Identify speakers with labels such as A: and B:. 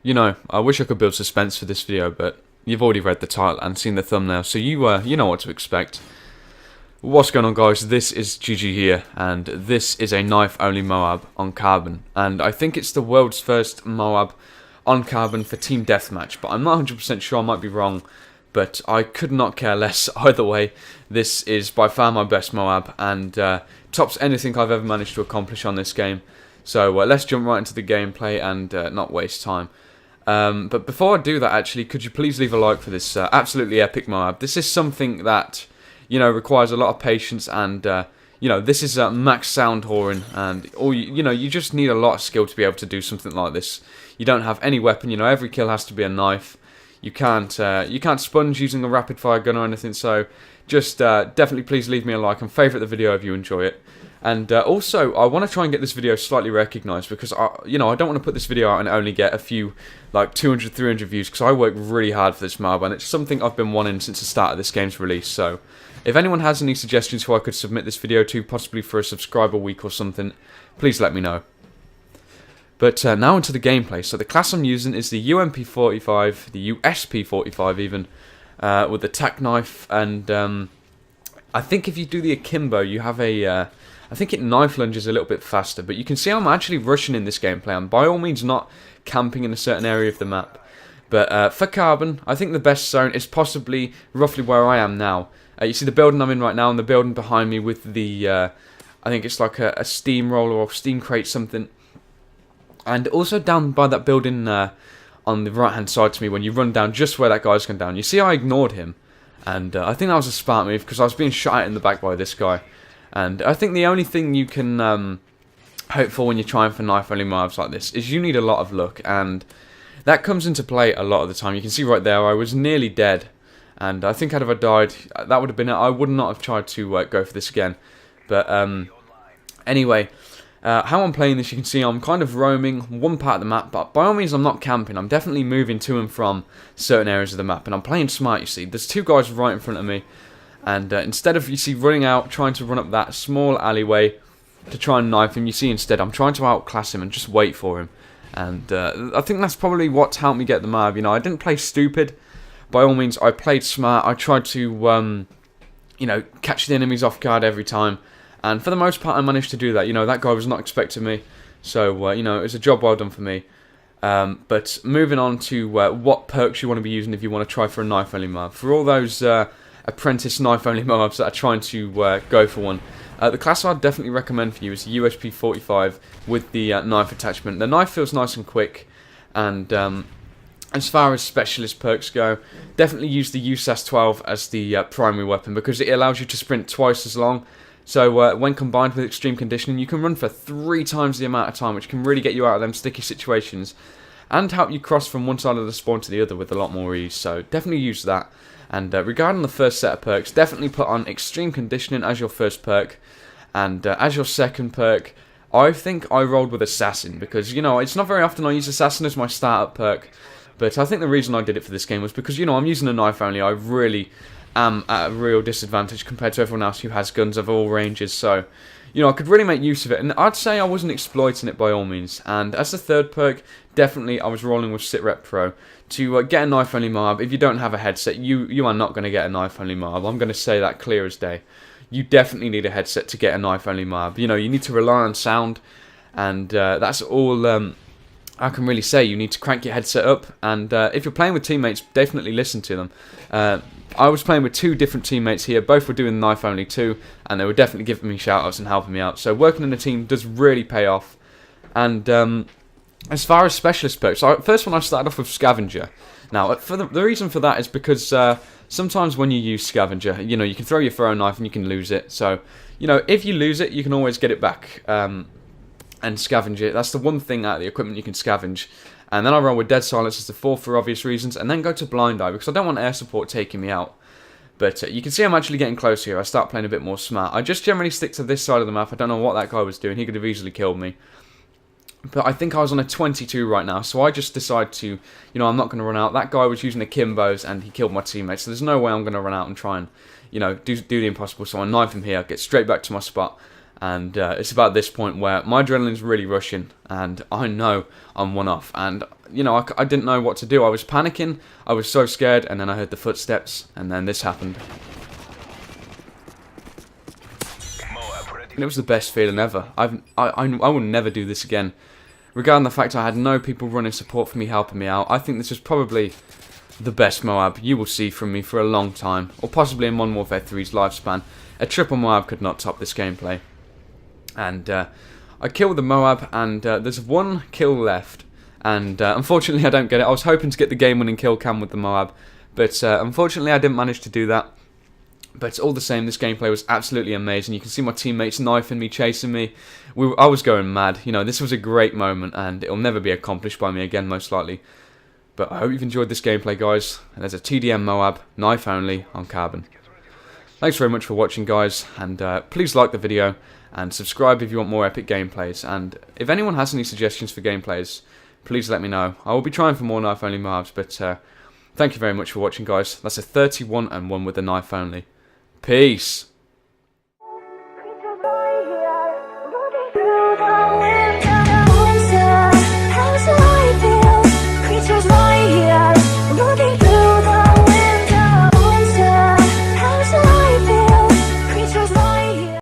A: You know, I wish I could build suspense for this video, but you've already read the title and seen the thumbnail, so you know what to expect. What's going on, guys? This is GG here, and this is a knife-only MOAB on Carbon, and I think it's the world's first MOAB on Carbon for Team Deathmatch, but I'm not 100% sure, I might be wrong, but I could not care less either way. This is by far my best MOAB, and tops anything I've ever managed to accomplish on this game. So let's jump right into the gameplay and not waste time. But before I do that, actually, could you please leave a like for this absolutely epic MOAB? This is something that, you know, requires a lot of patience, and you know, this is max sound whoring, and you just need a lot of skill to be able to do something like this. You don't have any weapon, you know, every kill has to be a knife. You can't sponge using a rapid fire gun or anything. So just definitely please leave me a like and favourite the video if you enjoy it. And also, I want to try and get this video slightly recognised, because I don't want to put this video out and only get a few, like 200, 300 views, because I work really hard for this MOAB, and it's something I've been wanting since the start of this game's release. So if anyone has any suggestions who I could submit this video to, possibly for a subscriber week or something, please let me know. But now into the gameplay. So the class I'm using is the UMP45, the USP45 even, with the tack knife, and I think if you do the akimbo, you have a I think it knife lunges a little bit faster, but you can see I'm actually rushing in this gameplay. I'm by all means not camping in a certain area of the map. But for Carbon, I think the best zone is possibly roughly where I am now. You see the building I'm in right now, and the building behind me with the, I think it's like a steamroller or steam crate something. And also down by that building on the right hand side to me, when you run down just where that guy's gone down. You see I ignored him, and I think that was a smart move, because I was being shot at in the back by this guy. And I think the only thing you can hope for when you're trying for knife-only MOABs like this is you need a lot of luck, and that comes into play a lot of the time. You can see right there I was nearly dead, and I think had I died, that would have been it. I would not have tried to go for this again. But anyway, how I'm playing this, you can see I'm kind of roaming one part of the map, but by all means I'm not camping. I'm definitely moving to and from certain areas of the map, and I'm playing smart, you see. There's two guys right in front of me. And instead of, you see, running out, trying to run up that small alleyway to try and knife him, you see instead I'm trying to outclass him and just wait for him. And I think that's probably what's helped me get the MOAB. You know, I didn't play stupid. By all means, I played smart. I tried to, you know, catch the enemies off guard every time. And for the most part, I managed to do that. You know, that guy was not expecting me. So, you know, it was a job well done for me. But moving on to what perks you want to be using if you want to try for a knife-only MOAB. For all those apprentice knife-only MOABs that are trying to go for one, the class I'd definitely recommend for you is the USP45 with the knife attachment. The knife feels nice and quick, and as far as specialist perks go, definitely use the USAS-12 as the primary weapon, because it allows you to sprint twice as long. So when combined with extreme conditioning, you can run for 3 times the amount of time, which can really get you out of them sticky situations and help you cross from one side of the spawn to the other with a lot more ease. So definitely use that. And regarding the first set of perks, definitely put on extreme conditioning as your first perk, and as your second perk, I think I rolled with assassin, because, you know, it's not very often I use assassin as my startup perk, but I think the reason I did it for this game was because, you know, I'm using a knife only. I really am at a real disadvantage compared to everyone else who has guns of all ranges. So, you know, I could really make use of it, and I'd say I wasn't exploiting it by all means. And as the third perk, definitely I was rolling with SitRep Pro to get a knife-only MOAB. If you don't have a headset, you are not going to get a knife-only MOAB. I'm going to say that clear as day. You definitely need a headset to get a knife-only MOAB. You know, you need to rely on sound, and that's all I can really say. You need to crank your headset up, and if you're playing with teammates, definitely listen to them. I was playing with 2 different teammates here. Both were doing knife-only too, and they were definitely giving me shout-outs and helping me out. So working in a team does really pay off. And as far as specialist perks, first one I started off with Scavenger. Now, for the reason for that is because sometimes when you use Scavenger, you know, you can throw your throwing knife and you can lose it. So, you know, if you lose it, you can always get it back and scavenge it. That's the one thing out of the equipment you can scavenge. And then I roll with Dead Silence as the 4th for obvious reasons, and then go to Blind Eye because I don't want air support taking me out. But you can see I'm actually getting close here. I start playing a bit more smart. I just generally stick to this side of the map. I don't know what that guy was doing. He could have easily killed me. But I think I was on a 22 right now, so I just decided to, you know, I'm not going to run out. That guy was using akimbos and he killed my teammates, so there's no way I'm going to run out and try and, you know, do the impossible. So I knife him here, get straight back to my spot, And it's about this point where my adrenaline's really rushing, and I know I'm one off. And, you know, I didn't know what to do. I was panicking, I was so scared, and then I heard the footsteps, and then this happened. And it was the best feeling ever. I will never do this again. Regarding the fact I had no people running support for me, helping me out, I think this is probably the best MOAB you will see from me for a long time, or possibly in Modern Warfare 3's lifespan. A triple MOAB could not top this gameplay. And I killed the MOAB, and there's one kill left, and unfortunately I don't get it. I was hoping to get the game-winning kill cam with the MOAB, but unfortunately I didn't manage to do that. But all the same, this gameplay was absolutely amazing. You can see my teammates knifing me, chasing me. I was going mad. You know, this was a great moment, and it'll never be accomplished by me again, most likely. But I hope you've enjoyed this gameplay, guys. And there's a TDM MOAB, knife only, on Carbon. Thanks very much for watching, guys, and please like the video, and subscribe if you want more epic gameplays. And if anyone has any suggestions for gameplays, please let me know. I will be trying for more knife only MOABs, but thank you very much for watching, guys. That's a 31-1 with the knife only. Peace.